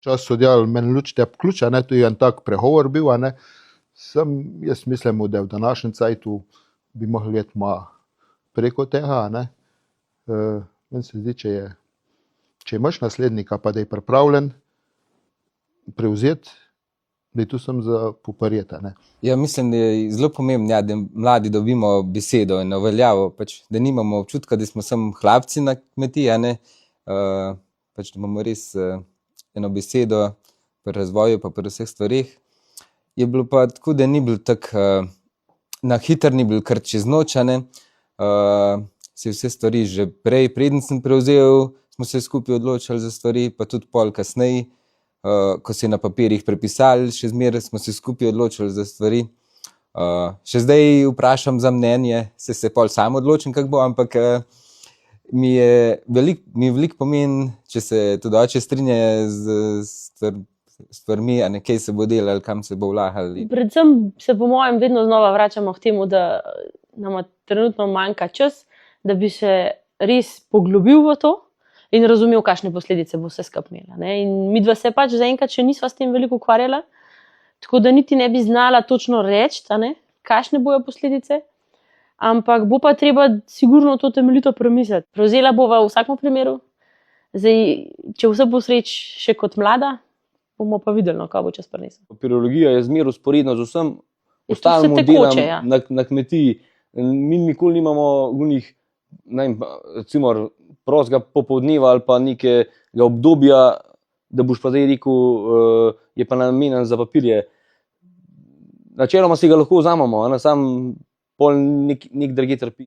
čas so delali meni lučte ključa, to je en tak prehovor bil, Sem, jaz mislim, da v današnjem cajtu bi mogli iti malo preko tega, Meni se zdi, če imaš naslednika, pa da je pripravljen prevzeti, da je tu sem za poparjeti, Ja, mislim, da je zelo pomembno, da mladi dobimo besedo in uveljavo, da nimamo občutka, da smo samo hlapci na kmetiji, da imamo res eno besedo pri razvoju pa pri vseh stvarih. Je bilo pa tako, da ni bilo tako na hitro, ni bilo kar čez noč, se vse stvari že prej, preden sem prevzel, smo se skupaj odločili za stvari, pa tudi pol kasneje, ko se je na papirjih prepisali, še zmeraj smo se skupaj odločili za stvari. Še zdaj vprašam za mnenje, se pol sam odločim, kako bo, ampak mi veliko pomeni, če se tudi oče strinja z stvarmi, kaj se bo delali, kam se bo vlagali. Predvsem se po mojem vedno znova vračamo k temu, da nam trenutno manjka čas, da bi se res poglobil v to in razumel, kakšne posledice bo vse skupaj imela. In midva se pač zaenkrat še nisva s tem veliko ukvarjala, tako da niti ne bi znala točno reči, kakšne bojo posledice, ampak bo pa treba sigurno to temeljito premisliti. Prevzela bova v vsakem primeru, zdaj, če vse bo sreč še kot mlada, bomo pa videli, kaj bo čas prinesel. Papirologija je zmeraj vzporedna z vsem ostalim delom na kmetiji. Mi nikoli nimamo recimo prostega popoldneva ali pa nekega obdobja, da boš pa zdaj rekel, je pa namenjen za papirje. Načeloma si ga lahko vzamemo, sam pol nek drugi trpi.